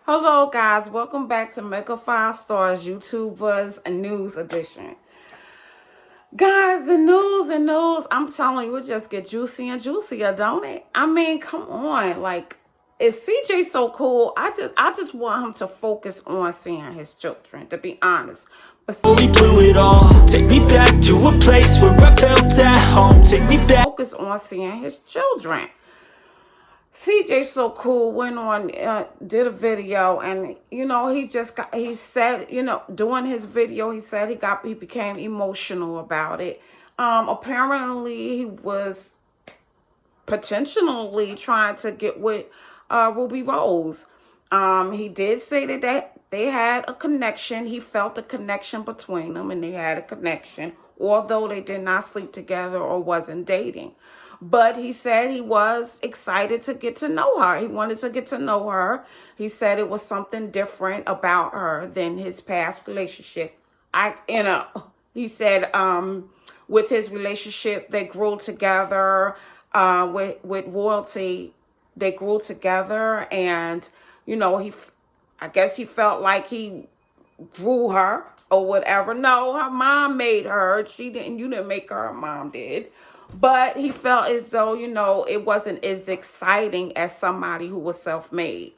Hello, guys. Welcome back to Mega 5 Stars YouTubers News Edition. Guys, the news, I'm telling you, it just get juicy and juicier, don't it? I mean, come on. Like, if CJ's so cool, I just want him to focus on seeing his children, to be honest. But we blew it all. Take me back to a place where I felt at home. Take me back. Focus on seeing his children. CJ so cool, went on, did a video, and he said, doing his video, he said he became emotional about it. Apparently he was potentially trying to get with Ruby Rose. He did say that they had a connection. He felt a connection between them, and they had a connection, although they did not sleep together or wasn't dating. But he said he was excited to get to know her. He wanted to get to know her. He said it was something different about her than his past relationship. He said with his relationship, they grew together. With royalty, they grew together, and I guess he felt like he drew her or whatever. No, her mom made her. She didn't. You didn't make her. Her mom did. But he felt as though, it wasn't as exciting as somebody who was self-made.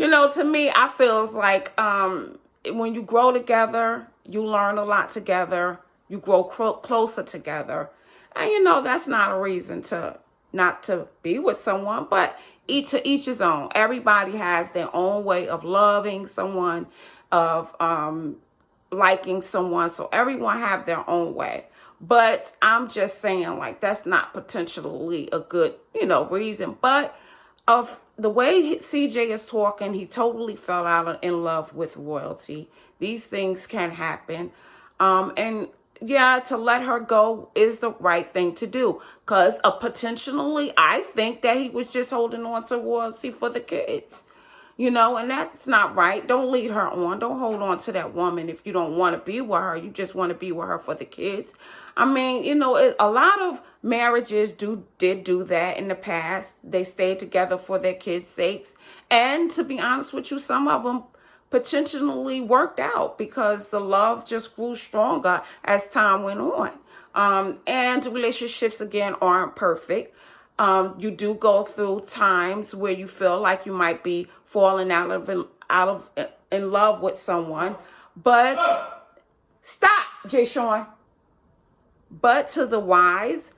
To me, I feels like when you grow together, you learn a lot together, you grow closer together. And, that's not a reason to not to be with someone, but to each his own. Everybody has their own way of loving someone, of liking someone. So everyone have their own way. But I'm just saying, like, that's not potentially a good, reason. But of the way CJ is talking, he totally fell out in love with royalty. These things can happen. And yeah, to let her go is the right thing to do. Because potentially, I think that he was just holding on to royalty for the kids. And that's not right. Don't lead her on. Don't hold on to that woman if you don't want to be with her. You just want to be with her for the kids. I mean, a lot of marriages did do that in the past. They stayed together for their kids' sakes. And to be honest with you, some of them potentially worked out because the love just grew stronger as time went on. And relationships, again, aren't perfect. You do go through times where you feel like you might be falling in love with someone, but stop, Jay Sean. But to the wise,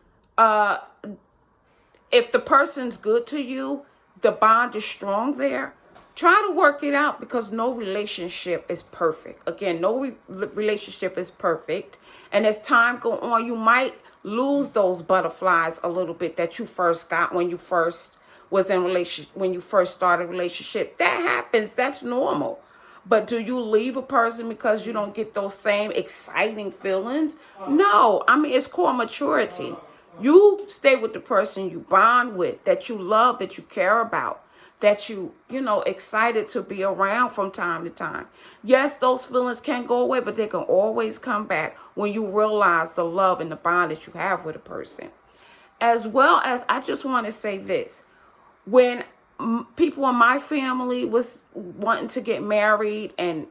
if the person's good to you, the bond is strong there. Try to work it out, because no relationship is perfect. Again, no relationship is perfect. And as time go on, you might lose those butterflies a little bit that you first got when you first was in relationship, when you first started a relationship. That happens. That's normal. But do you leave a person because you don't get those same exciting feelings? No. I mean, it's called maturity. You stay with the person you bond with, that you love, that you care about, that you excited to be around from time to time. Yes, those feelings can go away, but they can always come back when you realize the love and the bond that you have with a person. As well as, I just want to say this. When people in my family was wanting to get married and,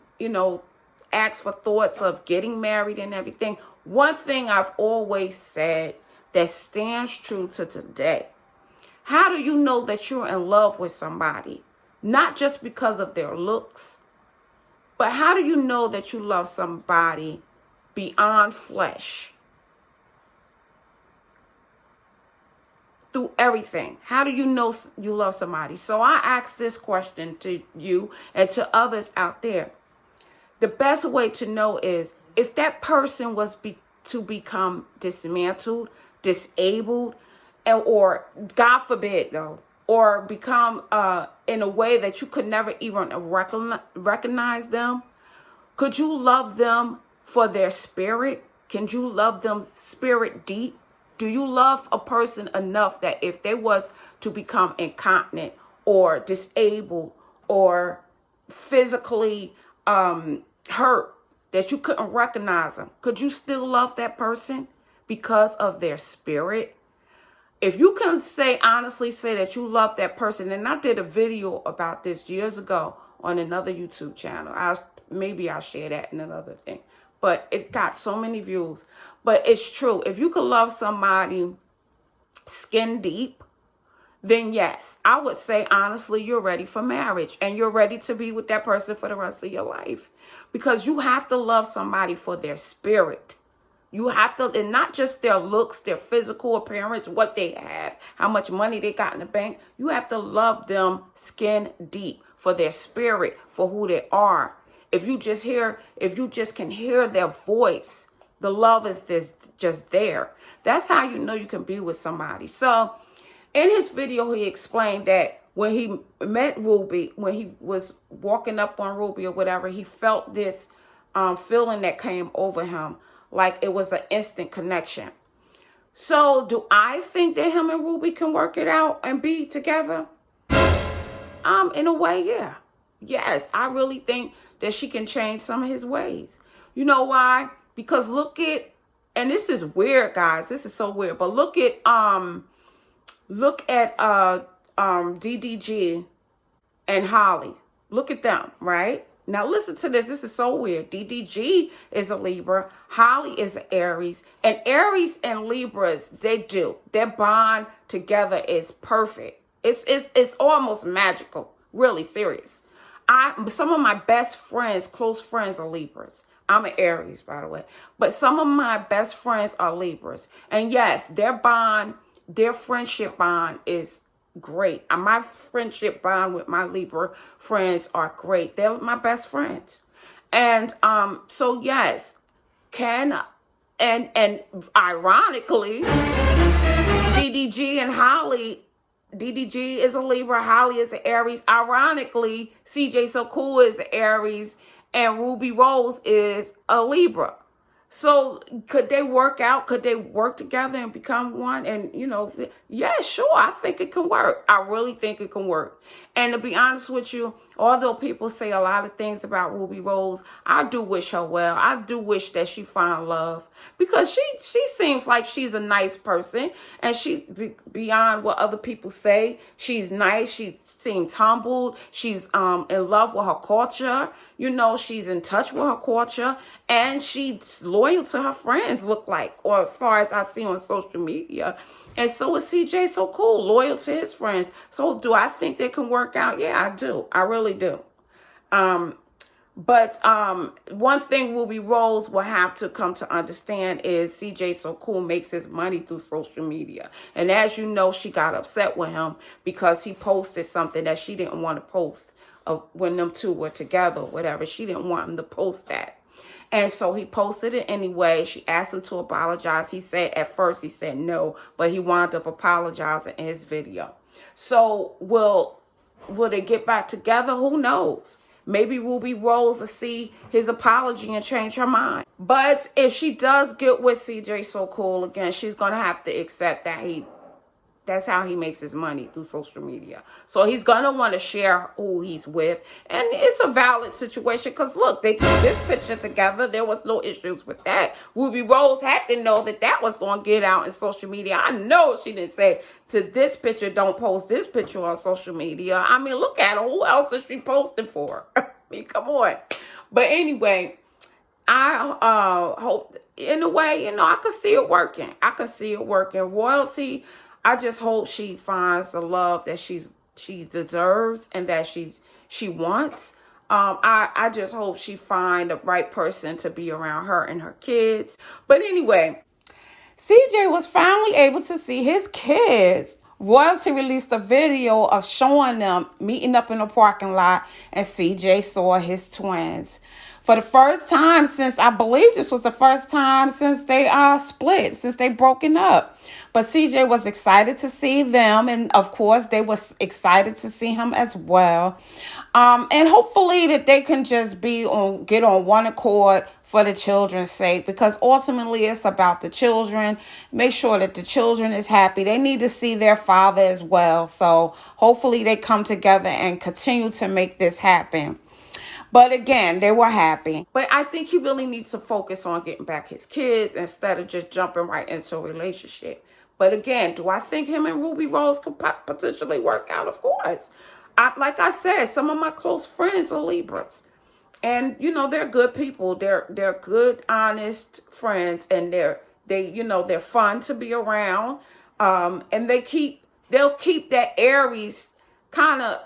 ask for thoughts of getting married and everything, one thing I've always said that stands true to today: how do you know that you're in love with somebody? Not just because of their looks, but how do you know that you love somebody beyond flesh? Through everything. How do you know you love somebody? So I ask this question to you and to others out there. The best way to know is if that person was to become dismantled, disabled, or God forbid though, or become in a way that you could never even recognize them, could you love them for their spirit? Can you love them spirit deep? Do you love a person enough that if they was to become incontinent or disabled or physically hurt, that you couldn't recognize them, could you still love that person because of their spirit? if you can honestly say that you love that person, and I did a video about this years ago on another YouTube channel. Maybe I'll share that in another thing. But it got so many views. But it's true. If you could love somebody skin deep, then yes, I would say honestly, you're ready for marriage and you're ready to be with that person for the rest of your life, because you have to love somebody for their spirit. You have to, and not just their looks, their physical appearance, what they have, how much money they got in the bank. You have to love them skin deep for their spirit, for who they are. If you just can hear their voice, the love is just there. That's how you know you can be with somebody. So in his video, he explained that when he met Rubi, when he was walking up on Rubi or whatever, he felt this feeling that came over him, like it was an instant connection. So do I think that him and Rubi can work it out and be together? In a way, yeah. Yes, I really think that she can change some of his ways. You know why? Because and this is weird, guys. This is so weird. But look at DDG and Holly. Look at them, right? Now listen to this. This is so weird. DDG is a Libra. Holly is an Aries. And Aries and Libras, their bond together is perfect. It's almost magical. Really serious. Some of my best friends, close friends, are Libras. I'm an Aries, by the way. But some of my best friends are Libras. And yes, their friendship bond is great. My friendship bond with my Libra friends are great. They're my best friends. And so yes, and ironically, DDG and Holly, DDG is a Libra, Holly is an Aries. Ironically, CJ So Cool is an Aries, and Rubi Rose is a Libra. So could they work out? Could they work together and become one? And, yeah, sure, I think it can work. I really think it can work. And to be honest with you, although people say a lot of things about Rubi Rose, I do wish her well. I do wish that she find love, because she seems like she's a nice person, and she's beyond what other people say. She's nice. She seems humbled. She's in love with her culture. She's in touch with her culture, and she's loyal to her friends, look like, or as far as I see on social media. And so is CJ So Cool, loyal to his friends. So do I think they can work out? Yeah, I do. I really do. But one thing Rubi Rose will have to come to understand is CJ So Cool makes his money through social media. And as you know, she got upset with him because he posted something that she didn't want to post when them two were together or whatever. She didn't want him to post that. And so he posted it anyway. She asked him to apologize. At first he said no, but he wound up apologizing in his video. So will they get back together? Who knows? Maybe Rubi Rose will see his apology and change her mind. But if she does get with CJ So Cool again, she's going to have to accept that that's how he makes his money, through social media. So he's going to want to share who he's with. And it's a valid situation because, look, they took this picture together. There was no issues with that. Rubi Rose had to know that was going to get out in social media. I know she didn't say to this picture, don't post this picture on social media. I mean, look at her. Who else is she posting for? I mean, come on. But anyway, I hope, in a way, I could see it working. Royalty, I just hope she finds the love that she deserves and that she wants. I just hope she find the right person to be around her and her kids. But anyway, CJ was finally able to see his kids. Royalty released a video of showing them meeting up in a parking lot, and CJ saw his twins. For the first time since, I believe this was the first time since they split, since they broken up. But CJ was excited to see them, and of course they was excited to see him as well. And hopefully that they can just get on one accord for the children's sake, because ultimately it's about the children. Make sure that the children is happy. They need to see their father as well. So hopefully they come together and continue to make this happen. But again, they were happy. But I think he really needs to focus on getting back his kids instead of just jumping right into a relationship. But again, do I think him and Ruby Rose could potentially work out? Of course. Like I said, some of my close friends are Libras. And, you know, they're good people. They're good, honest friends. And they're fun to be around. And they'll keep that Aries kind of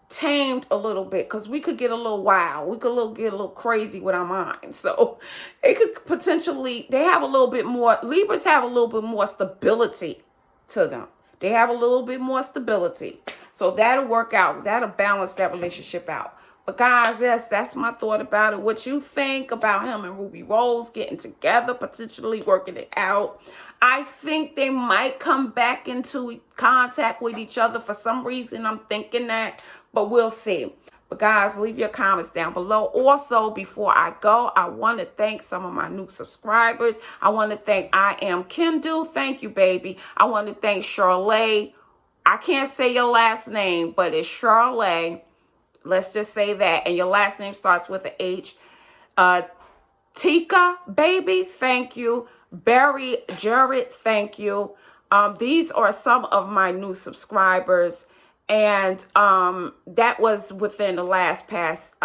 tamed a little bit, because we could get a little wild. We could get a little crazy with our minds. So it could potentially, Libras have a little bit more stability to them. They have a little bit more stability. So that'll work out. That'll balance that relationship out. But guys, yes, that's my thought about it. What you think about him and Ruby Rose getting together, potentially working it out? I think they might come back into contact with each other. For some reason, I'm thinking that, but we'll see. But guys, leave your comments down below. Also, before I go, I want to thank some of my new subscribers. I want to thank I Am Kendall. Thank you, baby. I want to thank Shirley. I can't say your last name, but it's Shirley. Let's just say that. And your last name starts with an H. Tika, baby, thank you. Barry Jarrett, thank you. These are some of my new subscribers. And that was within the past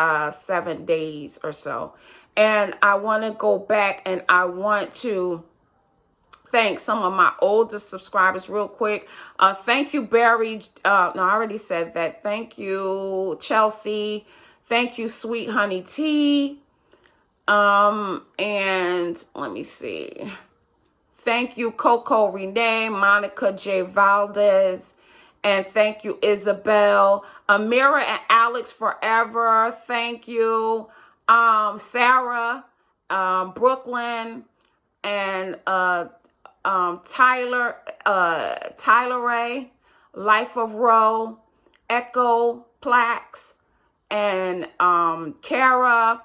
7 days or so. And I want to go back and I want to thank some of my older subscribers real quick. Thank you, Barry. No, I already said that. Thank you, Chelsea. Thank you, Sweet Honey Tea. And let me see. Thank you, Coco Renee, Monica J. Valdez. And thank you, Isabel. Amira and Alex Forever. Thank you. Sarah, Brooklyn, and Tyler Ray, Life of Roe, Echo Plax, and Kara.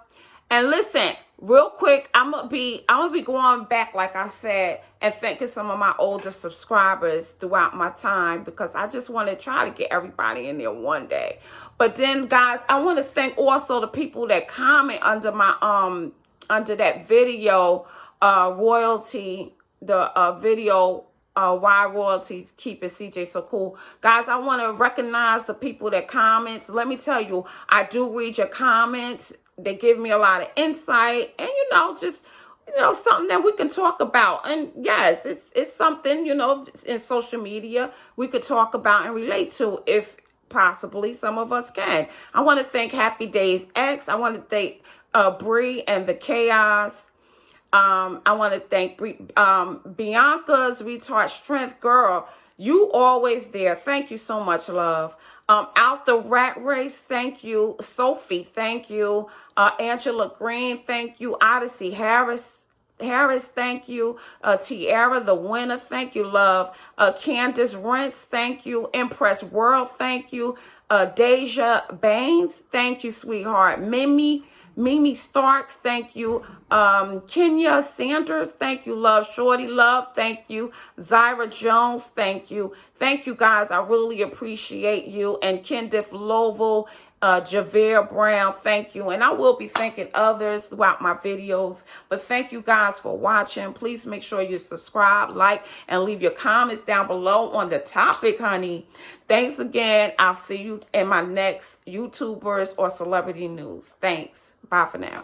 And listen, real quick, I'm gonna be going back, like I said, and thanking some of my older subscribers throughout my time, because I just want to try to get everybody in there one day. But then, guys, I want to thank also the people that comment under my under that video, royalty. The video, why royalty keeping CJ so cool. Guys, I want to recognize the people that comments. Let me tell you, I do read your comments. They give me a lot of insight, and just something that we can talk about. And yes, it's something, in social media we could talk about and relate to, if possibly some of us can. I want to thank Happy Days X. I want to thank Bree and the Chaos. I want to thank Bianca's Retard Strength. Girl, you always there. Thank you so much, love. Out the Rat Race, thank you. Sophie, thank you. Angela Green, thank you. Odyssey Harris, thank you. Tiara the Winner, thank you, love. Candace Rents, thank you. Impress World, thank you. Deja Baines, thank you, sweetheart. Mimi Starks, thank you. Kenya Sanders, thank you, love. Shorty Love, thank you. Zyra Jones, thank you. Thank you, guys. I really appreciate you. And Kendif Lovell, Javere Brown, thank you. And I will be thanking others throughout my videos. But thank you guys for watching. Please make sure you subscribe, like, and leave your comments down below on the topic, honey. Thanks again. I'll see you in my next YouTubers or celebrity news. Thanks. Bye for now.